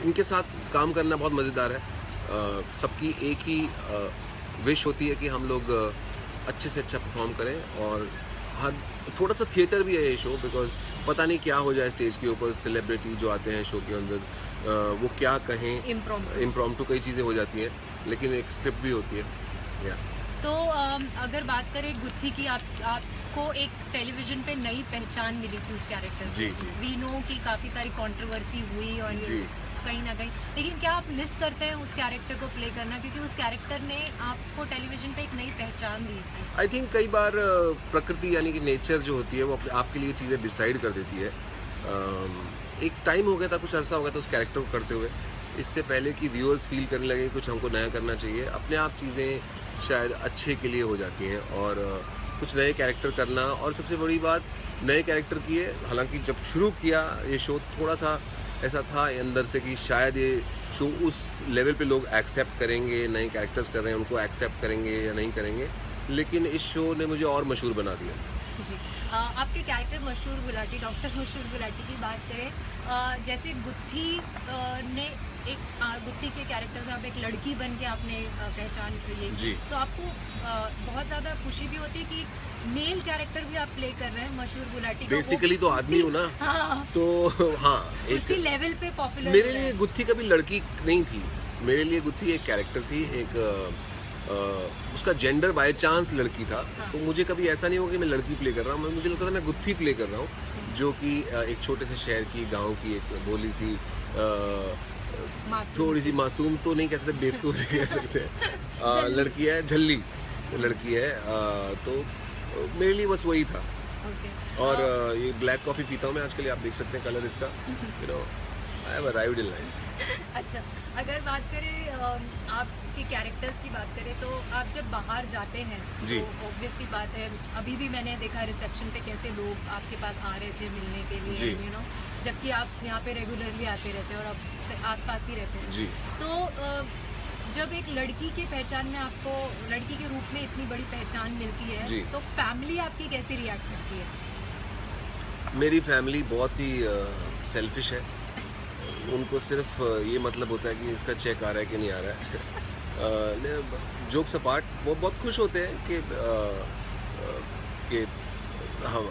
इनके साथ काम करना बहुत मज़ेदार है। सबकी एक ही विश होती है कि हम लोग अच्छे से अच्छा परफॉर्म करें, और हर थोड़ा सा थिएटर भी है ये शो, बिकॉज पता नहीं क्या हो जाए स्टेज के ऊपर, सेलिब्रिटी जो आते हैं शो के अंदर वो क्या कहें, इम्प्रॉम्प्टू कई चीज़ें हो जाती हैं, लेकिन एक स्क्रिप्ट भी होती है। या तो अगर बात करें गुत्थी की, आपको एक टेलीविजन पे नई पहचान मिली थी उस कैरेक्टर से। जी। वी नो कि काफ़ी सारी कंट्रोवर्सी हुई और जी। कहीं ना कहीं, लेकिन क्या आप मिस करते हैं उस कैरेक्टर को प्ले करना, क्योंकि उस कैरेक्टर ने आपको टेलीविजन पे एक नई पहचान दी थी? आई थिंक कई बार प्रकृति यानी कि नेचर जो होती है वो आपके लिए चीज़ें डिसाइड कर देती है। एक टाइम हो गया था, कुछ अरसा हो गया था उस कैरेक्टर को करते हुए, इससे पहले कि व्यूअर्स फील करने लगे कुछ हमको नया करना चाहिए। अपने आप चीज़ें शायद अच्छे के लिए हो जाती हैं, और कुछ नए कैरेक्टर करना, और सबसे बड़ी बात नए कैरेक्टर की है। हालांकि जब शुरू किया ये शो थोड़ा सा ऐसा था अंदर से कि शायद ये शो उस लेवल पे लोग एक्सेप्ट करेंगे, नए कैरेक्टर्स कर रहे हैं उनको एक्सेप्ट करेंगे या नहीं करेंगे, लेकिन इस शो ने मुझे और मशहूर बना दिया। जी। आपके कैरेक्टर मशहूर गुलाटी, डॉक्टर मशहूर गुलाटी की बात करें, जैसे गुत्थी ने एक गुत्थी के कैरेक्टर में आप एक लड़की बन के आपने पहचान की जी। तो आपको बहुत ज़्यादा खुशी भी होती है कि मेल कैरेक्टर भी आप प्ले कर रहे हैं मशहूर गुलाटी का। बेसिकली तो आदमी हूँ ना। हाँ, तो हाँ, उसी लेवल पे पॉपुलर मेरे लिए गुत्थी कभी लड़की नहीं थी, मेरे लिए गुत्थी एक कैरेक्टर थी, एक उसका जेंडर बाय चांस लड़की था। हाँ। तो मुझे कभी ऐसा नहीं हुआ कि मैं लड़की प्ले कर रहा हूँ, मुझे लगता था मैं गुत्थी प्ले कर रहा हूँ, जो कि एक छोटे से शहर की, गांव की एक भोली सी थोड़ी सी मासूम तो नहीं कह सकते, बेवकूफ से कह सकते हैं, लड़की है, झल्ली लड़की है। तो मेरे लिए बस वही था। और ये ब्लैक कॉफ़ी पीता हूँ मैं आजकल, आप देख सकते हैं कलर इसका, you know I have arrived in life. अच्छा, अगर बात करें आपके कैरेक्टर्स की बात करें, तो आप जब बाहर जाते हैं जी। तो ऑब्वियस सी बात है, अभी भी मैंने देखा रिसेप्शन पे कैसे लोग आपके पास आ रहे थे मिलने के लिए, जी। यू नो, जबकि आप यहाँ पे रेगुलरली आते रहते हैं और आप आसपास ही रहते हैं। जी। तो जब एक लड़की के पहचान में आपको, लड़की के रूप में इतनी बड़ी पहचान मिलती है, जी। तो फैमिली आपकी कैसे रिएक्ट करती है? मेरी फैमिली बहुत ही सेल्फिश है। उनको सिर्फ ये मतलब होता है कि इसका चेक आ रहा है कि नहीं आ रहा है। जोक्स अपार्ट, वो बहुत खुश होते हैं कि हाँ,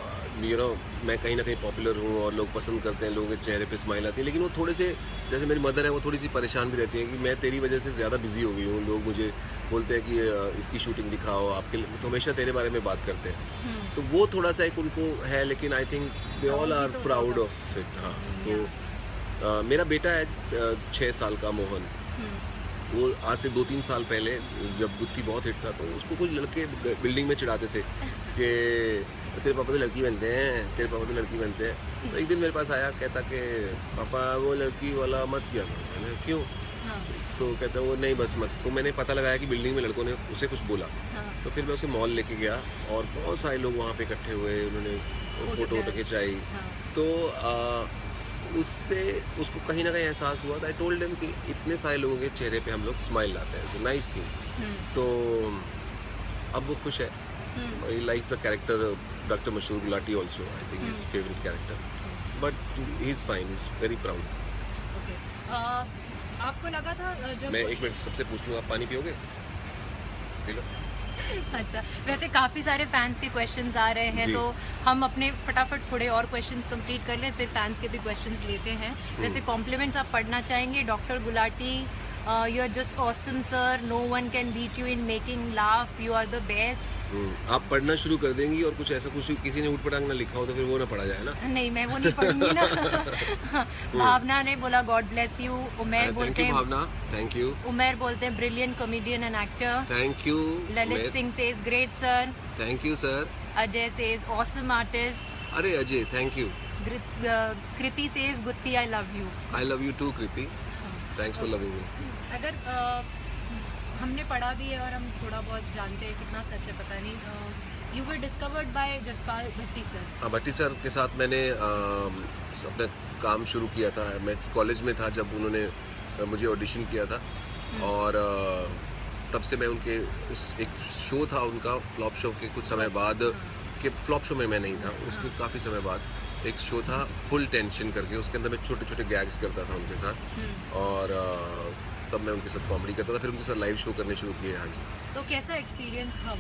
यू नो, मैं कहीं ना कहीं पॉपुलर हूँ और लोग पसंद करते हैं, लोगों के चेहरे पे स्माइल आती है। लेकिन वो थोड़े से, जैसे मेरी मदर है, वो थोड़ी सी परेशान भी रहती है कि मैं तेरी वजह से ज़्यादा बिजी हो गई हूँ। लोग मुझे बोलते हैं कि इसकी शूटिंग दिखाओ, आपके तो हमेशा तेरे बारे में बात करते हैं। तो वो थोड़ा सा एक उनको है, लेकिन I think they all are proud of it. हाँ, तो मेरा बेटा है 6 साल का, मोहन। वो आज से 2-3 साल पहले जब गुत्थी बहुत हिट था, तो उसको कुछ लड़के बिल्डिंग में चिढ़ाते थे कि तेरे पापा तो लड़की बनते हैं, तेरे पापा तो लड़की बनते हैं। तो एक दिन मेरे पास आया, कहता कि पापा वो लड़की वाला मत किया करो। मैंने क्यों? हाँ, तो कहता वो नहीं बस मत। तो मैंने पता लगाया कि बिल्डिंग में लड़कों ने उसे कुछ बोला। हाँ, तो फिर मैं उसे मॉल लेके गया और बहुत सारे लोग वहाँ पे इकट्ठे हुए, उन्होंने फोटो खिंचाई। हाँ, तो उससे उसको कहीं ना कहीं एहसास हुआ। आई टोल्ड हिम कि इतने सारे लोगों के चेहरे पे हम लोग स्माइल लाते हैं, नाइस थिंग। तो अब वो खुश है। He likes the character doctor Mashhoor Gulati also. I think his favourite character, but he is fine, he is very proud. Okay. आपको लगा था जब मैं एक मिनट सबसे पूछ लूँ, आप पानी पियोगे? P low. अच्छा, वैसे काफ़ी सारे फैंस के क्वेश्चंस आ रहे हैं, जी। तो हम अपने फटाफट थोड़े और क्वेश्चंस कंप्लीट कर लें, फिर फैंस के भी क्वेश्चंस लेते हैं। वैसे कॉम्प्लीमेंट्स आप पढ़ना चाहेंगे? Doctor Gulati, you are just awesome sir, no one can beat you in making laugh, you are the best. आप पढ़ना शुरू कर देंगी और कुछ ऐसा कुछ किसी ने उठपटांग ना लिखा हो तो फिर वो ना पढ़ा जाए ना। नहीं, मैं वो नहीं पढ़ूंगी ना। भावना ने बोला God bless you. Umer thank बोलते यू हैं, भावना, थैंक यू। उमेर बोलते हैं brilliant comedian and actor. Thank you. Lalit Singh says great sir. Thank you sir. Ajay says awesome artist. अरे Ajay, thank you. Kriti says Gutti I love you. I love you too Kriti, thanks for loving me. अगर हमने पढ़ा भी है और हम थोड़ा बहुत जानते हैं, कितना सच है पता नहीं, you were discovered by Jaspal Bhatti sir. Bhatti sir के साथ मैंने अपना काम शुरू किया था। मैं कॉलेज में था जब उन्होंने मुझे ऑडिशन किया था, और तब से मैं उनके एक शो था उनका, फ्लॉप शो के कुछ समय बाद, कि फ्लॉप शो में मैं नहीं था, उसके काफ़ी समय बाद एक शो था फुल टेंशन करके, उसके अंदर मैं छोटे छोटे गैग्स करता था उनके साथ, और तब मैं उनके साथ कॉमेडी करता था, फिर उनके साथ लाइव शो करने शुरू किए। हाँ जी। तो कैसा एक्सपीरियंस था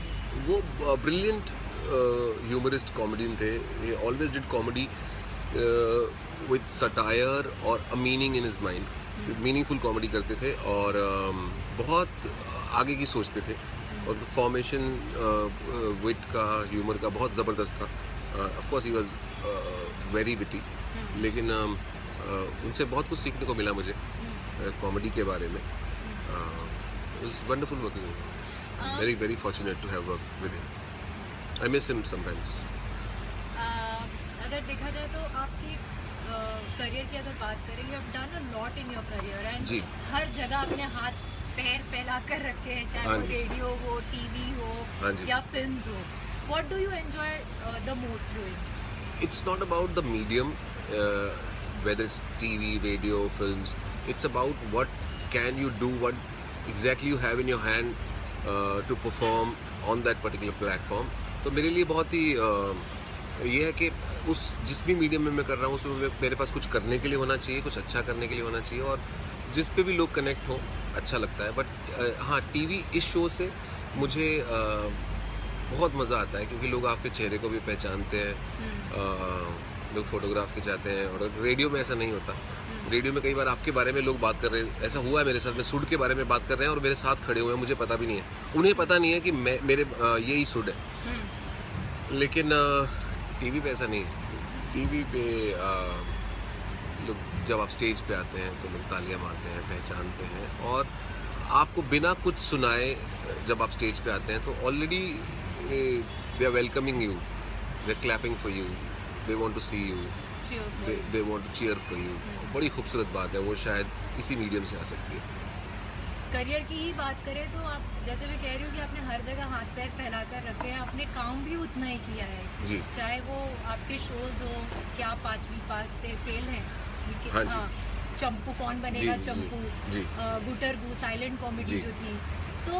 वो ब्रिलियंट ह्यूमरिस्ट कॉमेडियन थे। ये always did comedy with satire और a meaning in his mind. Meaningful comedy करते थे और बहुत आगे की सोचते थे, और फॉर्मेशन विट का, ह्यूमर का बहुत ज़बरदस्त था। Of course he was very witty, लेकिन उनसे बहुत कुछ सीखने को मिला मुझे कॉमेडी के बारे में। It was wonderful working, very very fortunate to have work with him. I miss him sometimes. अगर देखा जाए तो आपकी करियर की अगर बात करें, you have done a lot in your career and जी। हर जगह अपने हाथ पैर फैला कर रखे हैं, चाहे हाँ वो जी। रेडियो हो, टीवी हो हाँ जी। या फिल्म्स हो। What do you enjoy the most doing? It's not about the medium, whether it's TV, radio, films. It's about what can you do, what exactly you have in your hand to perform on that particular platform. तो मेरे लिए बहुत ही ये है कि उस जिस भी मीडियम में मैं कर रहा हूँ उसमें मेरे पास कुछ करने के लिए होना चाहिए, कुछ अच्छा करने के लिए होना चाहिए, और जिस पे भी लोग कनेक्ट हो अच्छा लगता है। बट हाँ, टीवी इस शो से मुझे बहुत मज़ा आता है, क्योंकि लोग आपके चेहरे को भी पहचानते हैं, लोग फोटोग्राफ खिंचाते हैं, और रेडियो में ऐसा नहीं होता। रेडियो में कई बार आपके बारे में लोग बात कर रहे हैं, ऐसा हुआ है मेरे साथ, मैं सुड के बारे में बात कर रहे हैं और मेरे साथ खड़े हुए हैं, मुझे पता भी नहीं है, उन्हें पता नहीं है कि मेरे यही सुड है। लेकिन टीवी पे ऐसा नहीं है। टीवी पे लोग जब आप स्टेज पे आते हैं तो लोग तालियां मारते हैं, पहचानते हैं, और आपको बिना कुछ सुनाए जब आप स्टेज पे आते हैं तो already they are welcoming you, they are clapping for you, they want to see you, they want to cheer for you. बड़ी खूबसूरत बात है, वो शायद इसी मीडियम से आ सकती है। करियर की ही बात करें तो आप, जैसे मैं कह रही हूँ कि आपने हर जगह हाथ पैर फैलाकर रखे हैं, आपने काम भी उतना ही किया है जी। चाहे वो आपके शोज हो कि आप 5वीं पास से फेल हैं, ठीक हाँ है, जी। हाँ, चंपू कौन बनेगा जी, जी, चंपू, जी। गुटरगू साइलेंट कॉमेडी जी। जो थी, तो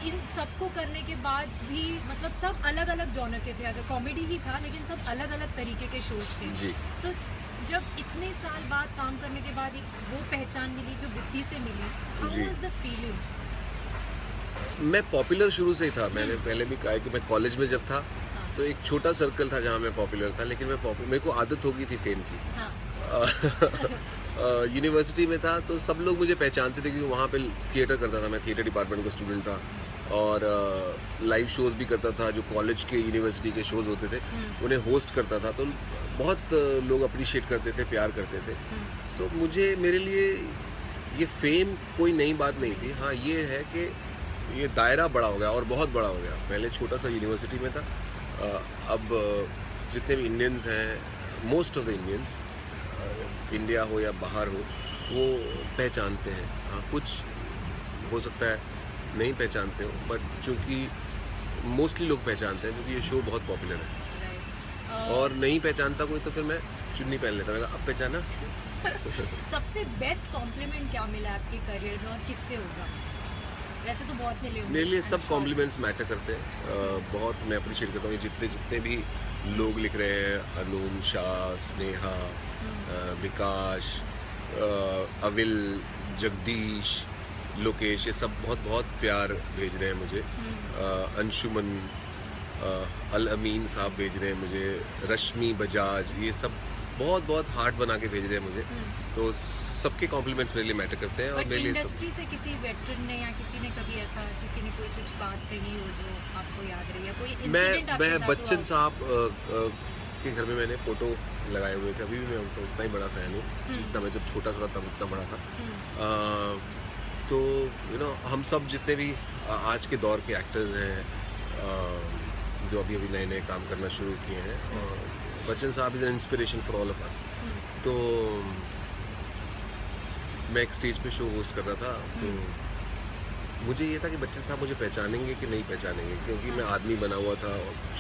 इन सबको करने के बाद भी मतलब सब अलग अलग जॉनर के थे, अगर कॉमेडी ही था लेकिन सब अलग अलग तरीके के शोज थे। जी। तो जब इतने साल बाद काम करने के बाद एक वो पहचान मिली जो बुद्धि से मिली, हाउ जी। Was the feeling? मैं पॉपुलर शुरू से ही था। मैंने पहले भी कहा है कि मैं कॉलेज में जब था तो एक छोटा सर्कल था जहाँ मैं पॉपुलर था, लेकिन मेरे को आदत हो गई थी फेम की। हाँ। यूनिवर्सिटी में था तो सब लोग मुझे पहचानते थे, क्योंकि वहाँ पे थिएटर करता था, मैं थिएटर डिपार्टमेंट का स्टूडेंट था, और लाइव शोज भी करता था, जो कॉलेज के यूनिवर्सिटी के शोज होते थे उन्हें होस्ट करता था, तो बहुत लोग अप्रिशिएट करते थे, प्यार करते थे। सो मुझे, मेरे लिए ये फेम कोई नई बात नहीं थी। हाँ, ये है कि ये दायरा बड़ा हो गया और बहुत बड़ा हो गया। पहले छोटा सा यूनिवर्सिटी में था, अब जितने भी इंडियंस हैं, most of the Indians, India हो या बाहर हो, वो पहचानते हैं। हाँ, कुछ हो सकता है नहीं पहचानते हो, बट चूँकि मोस्टली लोग पहचानते हैं क्योंकि ये शो बहुत पॉपुलर है। और नहीं पहचानता कोई तो फिर मैं चुन्नी पहन लेता, मैं कहा, अब पहचाना। सबसे बेस्ट कॉम्प्लीमेंट क्या मिला आपके करियर में और किससे होगा? वैसे तो बहुत मिले होंगे। मेरे लिए सब कॉम्प्लीमेंट्स मैटर करते हैं। बहुत मैं अप्रिशिएट करता हूँ जितने भी लोग लिख रहे हैं, अनूम, शाह, स्नेहा, विकास, अविल, जगदीश, लोकेश, ये सब बहुत बहुत प्यार भेज रहे हैं मुझे। अंशुमन, अल अमीन साहब भेज रहे हैं मुझे, रश्मि बजाज, ये सब बहुत बहुत हार्ट बना के भेज रहे हैं मुझे। तो सबके कॉम्प्लीमेंट्स मेरे लिए मैटर करते हैं। और मेरे लिए इंडस्ट्री से किसी वेटरन ने या किसी ने कभी ऐसा, किसी ने कोई कुछ बात कही हो जो आपको याद रही है, कोई इंसिडेंट आपके साथ हुआ? बच्चन साहब के घर में मैंने फोटो लगाए हुए थे, अभी भी मैं उनका उतना ही बड़ा फैन हूँ जितना मैं जब छोटा सा था तब उतना बड़ा था। तो हम सब जितने भी आज के दौर के एक्टर्स हैं, जो अभी नए नए काम करना शुरू किए हैं, बच्चन साहब is an inspiration for all of us. तो मैं एक स्टेज पे शो होस्ट कर रहा था, तो मुझे ये था कि बच्चन साहब मुझे पहचानेंगे कि नहीं पहचानेंगे, क्योंकि मैं आदमी बना हुआ था।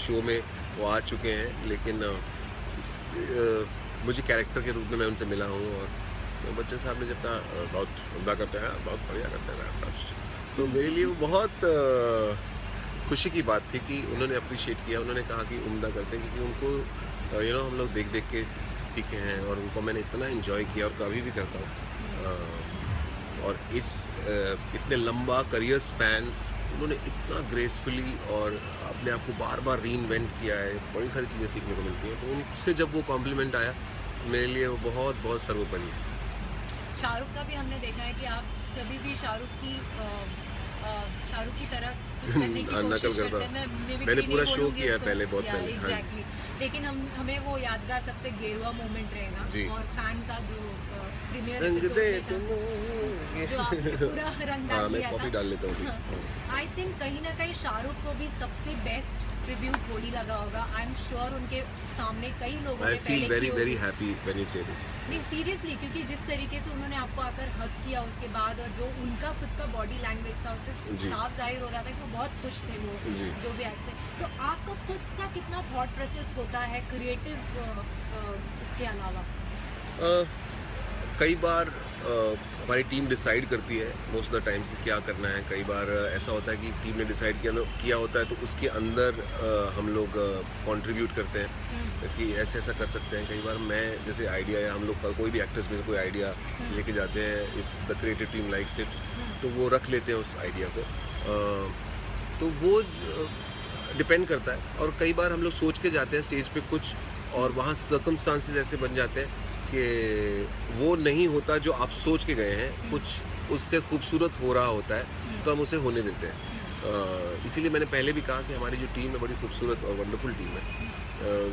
शो में वो आ चुके हैं, लेकिन मुझे कैरेक्टर के रूप में मैं उनसे मिला हूँ। और तो बच्चन साहब ने जब कहा बहुत उम्दा करते हैं, बहुत बढ़िया करते हैं, तो मेरे लिए वो बहुत खुशी की बात थी कि उन्होंने अप्रिशिएट किया। उन्होंने कहा कि उम्दा करते हैं, क्योंकि उनको हम लोग देख देख के सीखे हैं और उनको मैंने इतना एंजॉय किया और कभी भी करता हूँ। और इस इतने लंबा करियर स्पैन उन्होंने इतना ग्रेसफुली और अपने आप को बार बार रीइन्वेंट किया है, बड़ी सारी चीज़ें सीखने को मिलती हैं। तो उनसे जब वो कॉम्प्लीमेंट आया मेरे लिए वो बहुत बहुत सर्वोपरि है। शाहरुख का भी हमने देखा है कि आप जब भी शाहरुख की तरह कुछ करने की नकल कोशिश करता करते हैं, मैं मैंने पूरा नहीं शो बोलूंगी किया है इसको। पहले, बहुत या, पहले। हाँ जी। एग्जैक्टली। लेकिन हमें वो यादगार सबसे गेरुआ मोमेंट रहेगा जी। और फैन का जो प्रीमियर रंग एपिसोड दे में था, तुम जो आपने पूरा रंग हाँ, डाल मैं दिया कॉपी था। डाल लेता हूँ। आई थिंक कहीं ना कहीं शाहरुख को भी सबसे बेस्ट ट्रिब्यूट होली लगा होगा। आई एम श्योर उनके सामने कई लोगों आई ने फील पहले वेरी की वेरी होगी। हैप्पी व्हेन यू से दिस। नहीं सीरियसली, क्योंकि जिस तरीके से उन्होंने आपको आकर हक किया उसके बाद और जो उनका खुद का बॉडी लैंग्वेज था उससे जी। साफ जाहिर हो रहा था कि वो बहुत खुश थे वो जी। जो भी एक्ट से। तो आपका खुद का कितना थॉट प्रोसेस होता है क्रिएटिव इसके अलावा? कई बार हमारी टीम डिसाइड करती है मोस्ट ऑफ द टाइम्स कि क्या करना है। कई बार ऐसा होता है कि टीम ने डिसाइड किया होता है तो उसके अंदर हम लोग कंट्रीब्यूट करते हैं कि ऐसे ऐसा कर सकते हैं। कई बार मैं जैसे आइडिया है, हम लोग का कोई भी एक्टर्स में से कोई आइडिया लेके जाते हैं, if the creative team likes it तो वो रख लेते हैं उस आइडिया को। तो वो डिपेंड करता है। और कई बार हम लोग सोच के जाते हैं स्टेज पे कुछ और वहाँ सर्कमस्टांसेस ऐसे बन जाते हैं कि वो नहीं होता जो आप सोच के गए हैं, कुछ उससे खूबसूरत हो रहा होता है तो हम उसे होने देते हैं। इसीलिए मैंने पहले भी कहा कि हमारी जो टीम है बड़ी खूबसूरत और वंडरफुल टीम है।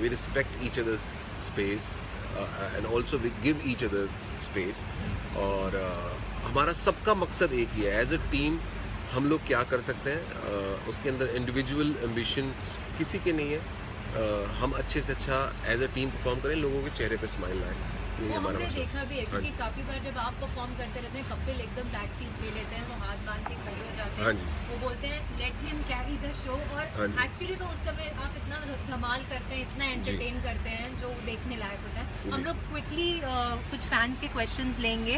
We respect each other's space and also we give each other's space. और हमारा सबका मकसद एक ही है, एज अ टीम हम लोग क्या कर सकते हैं। उसके अंदर इंडिविजुअल एम्बिशन किसी के नहीं है। हम अच्छे से अच्छा एज अ टीम परफॉर्म करें, लोगों के चेहरे पे स्माइल आए, यही वो हमारा हमने मकसद। देखा भी है, हाँ क्योंकि जी। काफी बार जब आप परफॉर्म करते रहते हैं कपिल एकदम बैक सीट ले लेते हैं, वो हाथ बांध के खड़े हो जाते हाँ हैं, जी। वो बोलते हैं let him carry the show. हाँ और जी। एक्चुअली में उस समय आप इतना धमाल करते हैं, इतना एंटरटेन करते हैं जो देखने लायक होता है। हम जी। लोग क्विकली कुछ फैंस के क्वेश्चंस लेंगे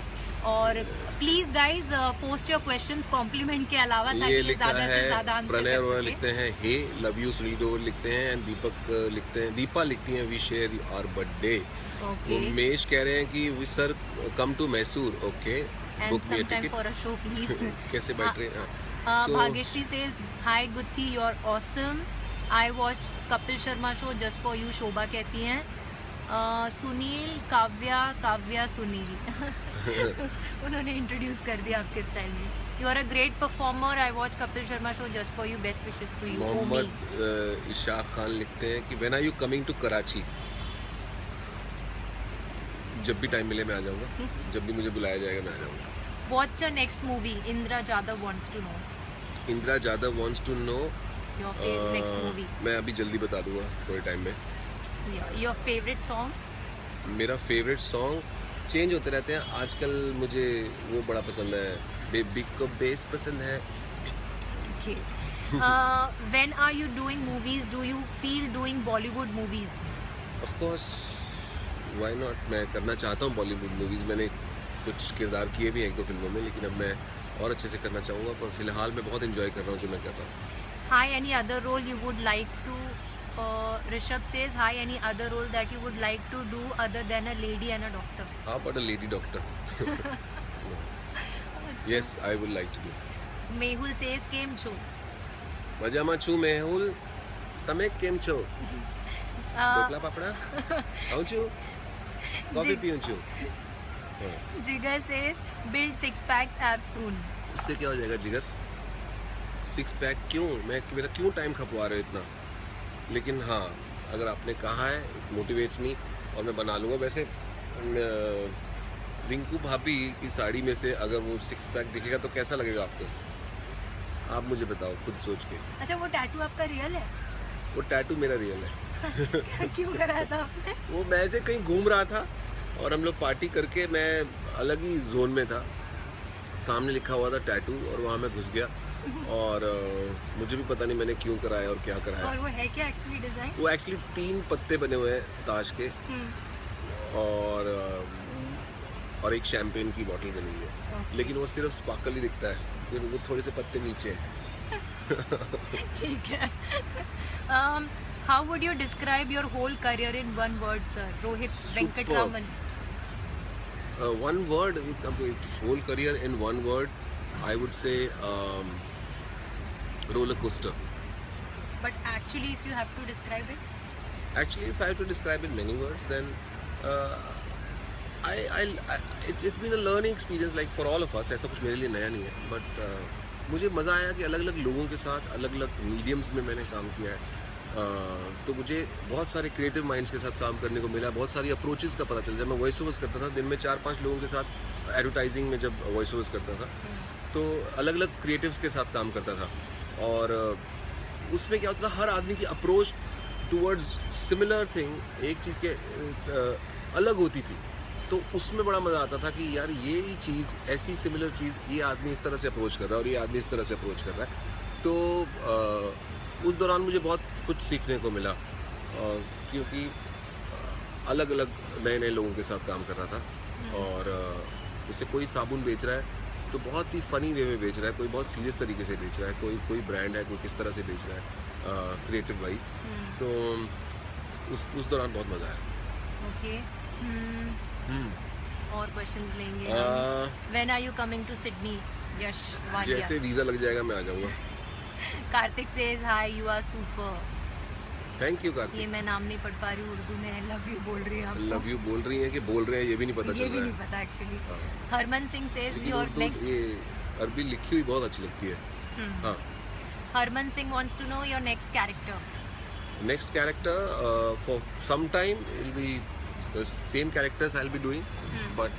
और please guys post your questions compliment के अलावा ये ताकि लिखा ज्यादा से ज्यादा है आंसर प्रणय कर अरोड़ा सके। लिखते हैं hey love you Sunil Deol लिखते हैं एंड दीपक लिखते हैं, दीपा लिखती हैं we share our birthday. Okay Umesh कह रहे हैं कि we sir come to Mysore. Okay and book me some time ticket. For a show please. कैसे बैठ रहे हैं? So- Bhagyashree says, "Hi Gutti, you're awesome. I watched Kapil Sharma show just for you." शोभा कहती हैं। सुनील काव्या सुनील उन्होंने इंट्रोड्यूस कर दिया आपके स्टाइल में। You are a great performer. I watch Kapil Sharma show just for you. Best wishes to you. Mohammed Ishaq Khan लिखते हैं कि when are you coming to Karachi? जब भी टाइम मिले मैं आ जाऊंगा, जब भी मुझे बुलाया जाएगा मैं आ जाऊंगा। What's your next movie? Indra Jadhav wants to know Indira Jadhav wants to know. your next movie. मैं अभी जल्दी बता दूंगा थोड़े टाइम में। Your favorite song? मेरा फेवरेट सॉन्ग चेंज होते रहते हैं। आजकल मुझे वो बड़ा पसंद है, बेबी को बेस पसंद है। Okay. When are you doing movies? Do you feel doing Bollywood movies? Of course why not. मैं करना चाहता हूँ बॉलीवुड मूवीज़। मैंने कुछ किरदार किए भी हैं एक दो फिल्मों में, लेकिन अब मैं और अच्छे से करना चाहूँगा। पर फिलहाल मैं बहुत इंजॉय कर रहा हूँ जो मैं कर रहा हूँ। Hi, any other role you would like to? Rishabh says, hi, any other role that you would like to do other than a lady and a doctor? How about a lady doctor? Yes, I would like to do. Mehul says, કેમ છો? મજામાં છું મેહુલ, તમે કેમ છો? ઢોકળા પાપડા ખાઉં છું, coffee जी- પીઉં છું। Jigar says, build 6 packs abs soon. उससे क्या हो जाएगा जिगर? 6 पैक क्यों? मेरा क्यों टाइम खपवा रहे हो इतना? लेकिन हाँ, अगर आपने कहा है इट मोटिवेट्स मी और मैं बना लूँगा। वैसे रिंकू भाभी की साड़ी में से अगर वो 6 पैक दिखेगा तो कैसा लगेगा आपको? आप मुझे बताओ खुद सोच के। अच्छा, वो टैटू आपका रियल है? वो टैटू मेरा रियल है। क्यों कराया था आपने? वो मैं ऐसे कहीं घूम रहा था और हम लोग पार्टी करके, मैं अलग ही जोन में था, सामने लिखा हुआ था टैटू और वहाँ मैं घुस गया और मुझे भी पता नहीं मैंने क्यों कराया और क्या कराया। और वो है क्या एक्चुअली डिजाइन? वो एक्चुअली 3 पत्ते बने हुए हैं ताश के और एक शैम्पेन की बोतल बनी हुई है, लेकिन वो सिर्फ स्पार्कल ही दिखता है, वो थोड़े से पत्ते नीचे हैं। ठीक है। How would you describe your whole career in one word, sir? Rohit Superb. Venkatraman. One word, with whole career in one word, I would say roller coaster. But actually, if you have to describe it, Actually, if I have to describe in many words, then it's been a learning experience, like for all of us. ऐसा कुछ मेरे लिए नया नहीं है, but मुझे मज़ा आया कि अलग अलग लोगों के साथ अलग अलग मीडियम्स में मैंने काम किया है. तो मुझे बहुत सारे क्रिएटिव माइंड्स के साथ काम करने को मिला, बहुत सारी अप्रोचेस का पता चल. जब मैं वॉइस ओवर्स करता था, दिन में 4-5 लोगों के साथ एडवर्टाइजिंग में जब वॉइस ओवर्स करता था, तो अलग अलग क्रिएटिव्स के साथ काम करता था. और उसमें क्या होता था, हर आदमी की अप्रोच टूवर्ड्स सिमिलर थिंग एक चीज़ के अलग होती थी. तो उसमें बड़ा मज़ा आता था कि यार ये चीज़, ऐसी सिमिलर चीज़, ये आदमी इस तरह से अप्रोच कर रहा है और ये आदमी इस तरह से अप्रोच कर रहा है. तो उस दौरान मुझे बहुत कुछ सीखने को मिला, क्योंकि अलग अलग नए नए लोगों के साथ काम कर रहा था. और जैसे कोई साबुन बेच रहा है तो बहुत ही फ़नी वे में बेच रहा है, कोई बहुत सीरियस तरीके से बेच रहा है, कोई ब्रांड है, कोई किस तरह से बेच रहा है क्रिएटिव वाइज. तो उस दौरान बहुत मज़ा आया. okay. और क्वेश्चन लेंगे. When are you coming to Sydney? Yes, Walia. जैसे वीज़ा लग जाएगा मैं आ जाऊँगा. Kartik says hi, you are super. Thank you ये कार्तिक. मैं नाम नहीं पढ़ पा रही हूँ उर्दू में. लव यू बोल रही हूँ. लव यू बोल रही हैं कि बोल रहे हैं, ये भी नहीं पता ये चल भी रहा नहीं पता एक्चुअली. है. हाँ. हरमन सिंह says लेकिन your उर्दू, next. ये अरबी लिखी हुई बहुत अच्छी लगती है. हाँ. Harman Singh wants to know your next character. Next character, for some time it will be the same characters I'll be doing, but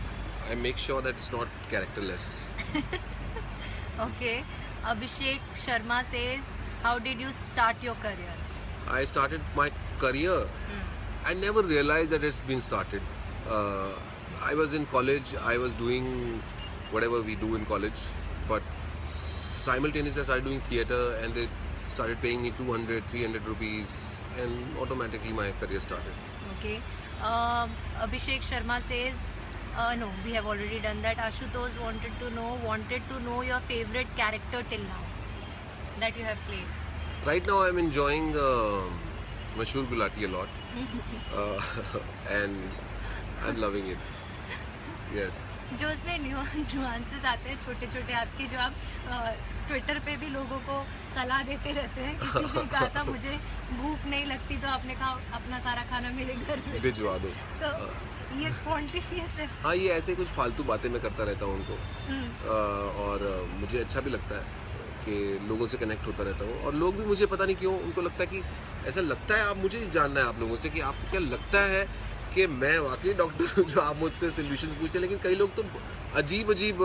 I make sure that it's not characterless. Okay. Abhishek Sharma says, how did you start your career? I started my career. I never realized that it's been started. I was in college. I was doing whatever we do in college, but simultaneously I started doing theatre, and they started paying me 200-300 rupees, and automatically my career started. Okay. Abhishek Sharma says, no, we have already done that. Ashutosh wanted to know your favorite character till now that you have played. Right now I'm enjoying Mashhoor Gulati a lot, and I'm loving it. Yes. जो उसमें nuances आते हैं छोटे छोटे आपके, जो आप Twitter पे भी लोगों को सलाह देते रहते हैं. किसी ने कहा था मुझे भूख नहीं लगती तो आपने कहा अपना सारा खाना मेरे घर पे भिजवा दो. तो ये स्पॉन्टेनियस है. हाँ, ये ऐसे कुछ फालतू बातें मैं करता रहता हूँ उनको, और मुझे अच्छा भी लगता है कि लोगों से कनेक्ट होता रहता हूँ. और लोग भी मुझे पता नहीं क्यों, उनको लगता है कि ऐसा लगता है, आप मुझे जानना है आप लोगों से कि आपको क्या लगता है कि मैं वाकई डॉक्टर जो आप मुझसे सोल्यूशन पूछते हैं. लेकिन कई लोग तो अजीब अजीब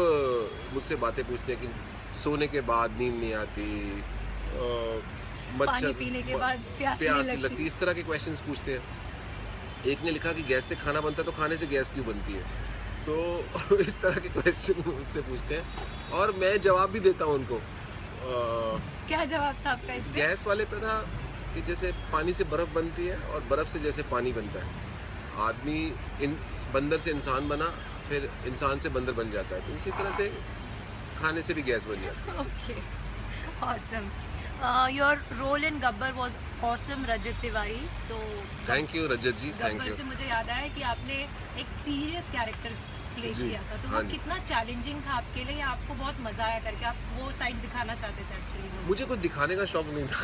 मुझसे बातें पूछते हैं कि सोने के बाद नींद नहीं आती, पानी पीने के बाद प्यास नहीं लगती, इस तरह के क्वेश्चंस पूछते हैं. एक ने लिखा कि गैस से खाना बनता है तो खाने से गैस क्यों बनती है. तो इस तरह के क्वेश्चन मुझसे पूछते हैं और मैं जवाब भी देता हूँ उनको. क्या जवाब था आपका इस पे? गैस वाले पे था कि जैसे पानी से बर्फ बनती है और बर्फ से जैसे पानी बनता है. आदमी बंदर से इंसान बना, फिर इंसान से बंदर बन जाता है, तो इसी तरह से खाने से भी गैस बन जाती है. Okay, awesome. Your role in Gabbar was awesome, Rajat Tiwari. तो thank you Rajat ji, thank Gabbar you. से मुझे याद आया कि आपने एक सीरियस कैरेक्टर प्ले जी, किया था, तो हाँ वो जी. कितना चैलेंजिंग था आपके लिए, या आपको बहुत मजा आया करके, आप वो साइड दिखाना चाहते थे एक्चुअली? मुझे कुछ दिखाने का शौक नहीं था.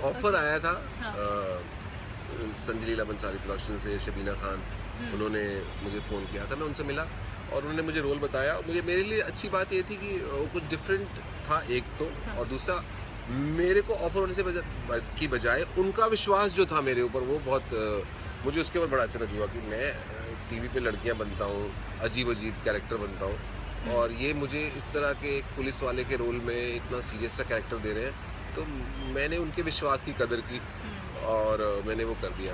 ऑफर आया था हाँ. संजय लीला बंसाली प्रोडक्शन से, शबीना खान, उन्होंने मुझे फ़ोन किया था. मैं उनसे मिला और उन्होंने मुझे रोल बताया. मुझे, मेरे लिए अच्छी बात ये थी कि वो कुछ डिफरेंट था एक तो, और दूसरा मेरे को ऑफर होने से की बजाय उनका विश्वास जो था मेरे ऊपर, वो बहुत मुझे उसके ऊपर बड़ा अचरज हुआ कि मैं टीवी पे लड़कियां बनता हूँ, अजीब अजीब कैरेक्टर बनता हूँ, और ये मुझे इस तरह के एक पुलिस वाले के रोल में इतना सीरियस सा कैरेक्टर दे रहे हैं. तो मैंने उनके विश्वास की कदर की और मैंने वो कर दिया,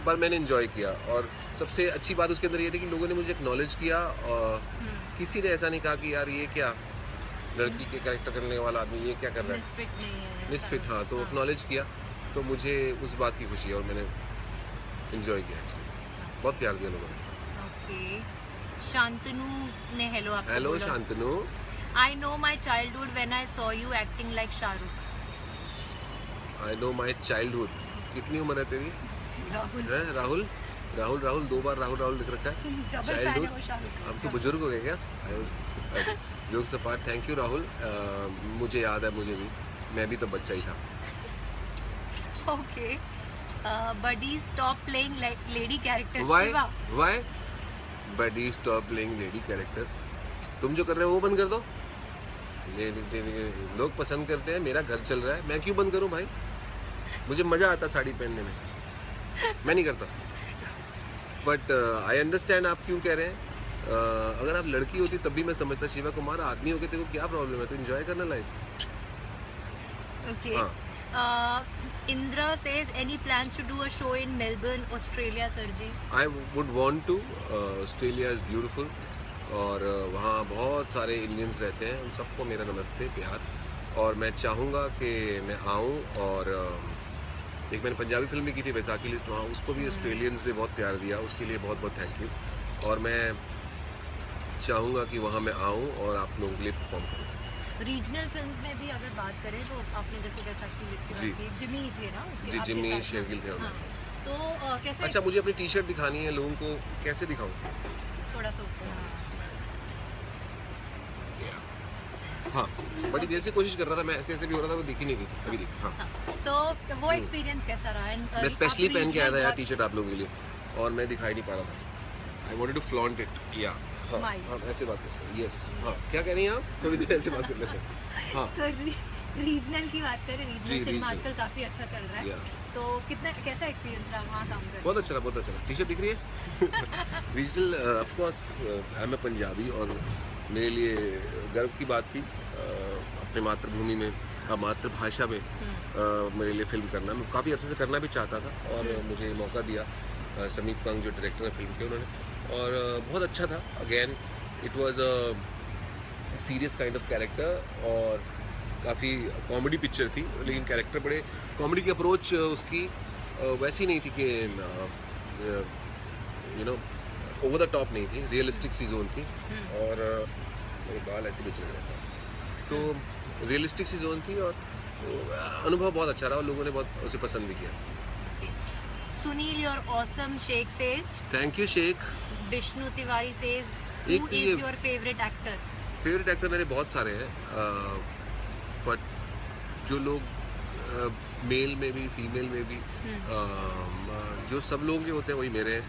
पर मैंने इन्जॉय किया. और सबसे अच्छी बात उसके अंदर ये थी कि लोगों ने मुझे एक्नॉलेज किया, और किसी ने ऐसा नहीं कहा कि यार ये क्या लड़की के कैरेक्टर करने वाला आदमी ये क्या कर रहा है, मिसफिट नहीं है. मिसफिट. हाँ, तो एक्नॉलेज किया, तो मुझे उस बात की खुशी है और मैंने इन्जॉय किया. बहुत प्यार दिया लोगों ने. ओके. शांतनु ने हेलो आपको हेलो बोला. Shantanu. I know my childhood when I saw you acting like Shahrukh. I know my childhood. कितनी उम्र है तेरी? राहुल है राहुल? राहुल राहुल 2 बार राहुल राहुल लिख रखा है। डबल फैन है चाइल्डहुड वो शाहरुख खान अब तो का। बुजुर्ग हो गए क्या? Jokes apart, thank you Rahul. मुझे याद है, मुझे भी, मैं भी तो बच्चा ही था। Okay buddy stop playing lady character why Shiva. Why buddy stop playing lady character? तुम जो कर रहे हो वो बंद कर दो। लोग पसंद करते हैं, मेरा घर चल रहा है, मैं क्यों बंद करूं भाई? मुझे मजा आता साड़ी पहनने में, मैं नहीं करता। बट आई अंडरस्टैंड आप क्यों कह रहे हैं। अगर आप लड़की होती तब भी मैं समझता। शिवा कुमार आदमी हो गए, तेरे को क्या प्रॉब्लम है? तो एंजॉय करना लाइफ। ओके हाँ। Indra says any plans to do a show in Melbourne Australia sir ji? I would want to. Australia is beautiful और वहाँ बहुत सारे इंडियंस रहते हैं, उन सबको मेरा नमस्ते प्यार। और मैं चाहूँगा कि मैं आऊँ। और एक मैंने पंजाबी फिल्म भी की थी वैसाखी लिस्ट, वहाँ उसको भी ऑस्ट्रेलियंस ने बहुत प्यार दिया, उसके लिए बहुत बहुत थैंक यू। और मैं चाहूँगा कि वहाँ मैं आऊँ और आप लोगों के लिए परफॉर्म करूँ। रीजनल फिल्म्स में भी अगर बात करें तो आपने जैसे वैसाखी लिस्ट की जी। बात की, जिमी थे ना उसके जी, आपके जिमी साथ? शेरगिल थे हाँ। हमारे। तो कैसे अच्छा, मुझे अपनी टी शर्ट दिखानी है लोगों को, कैसे दिखाऊँ? थोड़ा सा ऊपर। हाँ, बड़ी देर से कोशिश कर रहा था मैं, ऐसे ऐसे भी हो रहा था, वो दिख ही नहीं रही। अभी दिख। हाँ, हाँ, तो वो एक्सपीरियंस कैसा रहा? मैं स्पेशली पहन के आया था यार टी शर्ट आप लोगों के लिए, और मैं दिखाई नहीं पा रहा था। I wanted to flaunt it. या हाँ, Smile. हाँ, ऐसे बात करते हैं। यस, हाँ, क्या कह रही हैं आप? कभी दिन ऐसे बात कर लेते हैं। हाँ, तो रीजनल की बात करें, जी, रीजनल सिनेमा regional। आजकल काफी अच्छा चल रहा है। या तो कितना कैसा एक्सपीरियंस रहा वहाँ काम करके? बहुत अच्छा रहा, बहुत अच्छा रहा। टी शर्ट दिख रही है? Regional of course, I am Punjabi और मेरे लिए गर्व की बात थी अपने मातृभूमि में, मातृभाषा में मेरे लिए फिल्म करना। मैं काफ़ी अर्से से करना भी चाहता था और मुझे मौका दिया समीप कंग जो डायरेक्टर है फिल्म के, उन्होंने। और बहुत अच्छा था। Again it was a serious kind of character और काफ़ी कॉमेडी पिक्चर थी, लेकिन कैरेक्टर बड़े कॉमेडी की अप्रोच उसकी वैसी नहीं थी कि you know over the top नहीं थी, रियलिस्टिक सी जोन थी। और मेरे बाल ऐसे भी चल रहे थे, तो रियलिस्टिक सी जोन थी और अनुभव बहुत अच्छा रहा और लोगों ने बहुत उसे पसंद भी किया। Sunil your awesome Sheikh says. Thank you Sheikh. Vishnu Tiwari says एक हु तो इज ये- your favourite actor? Favourite actor मेरे बहुत सारे हैं, बट जो लोग मेल में भी फीमेल में भी जो सब लोगों के होते हैं वही मेरे हैं।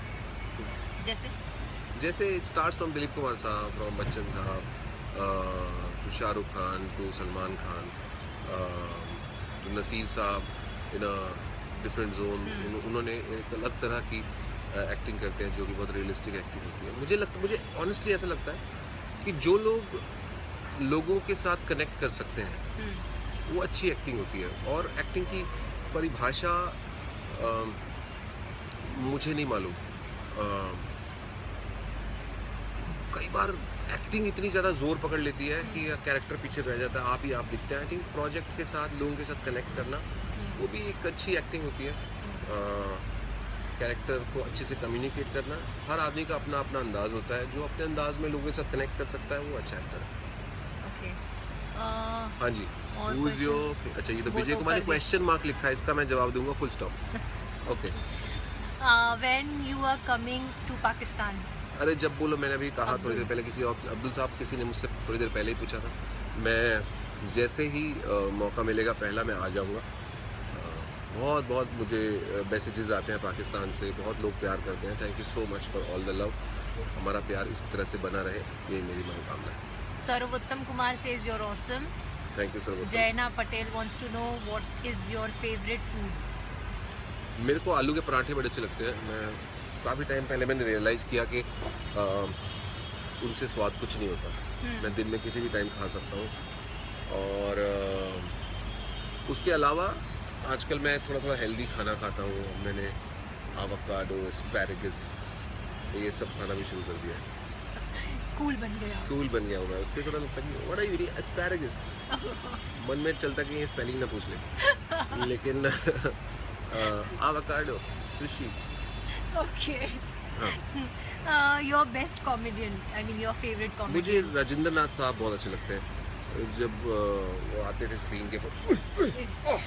जैसे it starts from Dilip Kumar sahab, from Bachchan sahab, to Shahrukh Khan, to Salman Khan, to Naseer sahab in a different zone. उन्होंने एक अलग तरह की एक्टिंग करते हैं जो कि बहुत रियलिस्टिक एक्टिंग होती है। मुझे ऑनेस्टली ऐसा लगता है कि जो लोग लोगों के साथ कनेक्ट कर सकते हैं वो अच्छी एक्टिंग होती है। और एक्टिंग की परिभाषा मुझे नहीं मालूम। कई बार एक्टिंग इतनी ज़्यादा जोर पकड़ लेती है कि कैरेक्टर पीछे रह जाता है, आप ही आप दिखते हैं। आई थिंक प्रोजेक्ट के साथ लोगों के साथ कनेक्ट करना वो भी एक अच्छी एक्टिंग होती है। कैरेक्टर को अच्छे से कम्युनिकेट करना, हर आदमी का अपना अपना अंदाज होता है, जो अपने अंदाज में लोगों के साथ कनेक्ट कर सकता है वो अच्छा एक्टर है। ओके हाँ जी। और Who's your- अच्छा, ये तो वो विजय तो कुमार ने कर दिया। क्वेश्चन मार्क लिखा है, इसका मैं जवाब दूंगा full stop. Okay. When you are coming to Pakistan? अरे जब बोलो, मैंने अभी कहा थोड़ी देर पहले, किसी और अब्दुल साहब किसी ने मुझसे थोड़ी देर पहले ही पूछा था। मैं जैसे ही मौका मिलेगा पहला मैं आ जाऊंगा। बहुत बहुत मुझे मैसेजेस आते हैं पाकिस्तान से, बहुत लोग प्यार करते हैं। Thank you so much for all the love. हमारा प्यार इस तरह से बना रहे, ये मेरी मनोकामना है। Sarvottam Kumar says your awesome. Thank you sir. Jaina Patel wants to know what is your favourite food? मेरे को आलू के पराठे बड़े अच्छे लगते हैं। मैं काफ़ी टाइम पहले मैंने रियलाइज़ किया कि उनसे स्वाद कुछ नहीं होता। मैं दिन में किसी भी टाइम खा सकता हूँ। और उसके अलावा आजकल मैं थोड़ा थोड़ा हेल्दी खाना खाता हूँ। मैंने एवोकाडो, एस्पैरागस, ये सब खाना भी शुरू कर दिया है। कूल बन गया। कूल बन गया हूँ मैं। उससे थोड़ा लगता है कि what are you eating? Asparagus. मन में चलता कि ये स्पेलिंग ना पूछ ले, लेकिन एवोकाडो, सुशी। ओके हाँ। Your best comedian, I mean your favourite मुझे कॉमेडियन? राजेंद्र नाथ साहब बहुत अच्छे लगते हैं। जब वो आते थे स्क्रीन के पर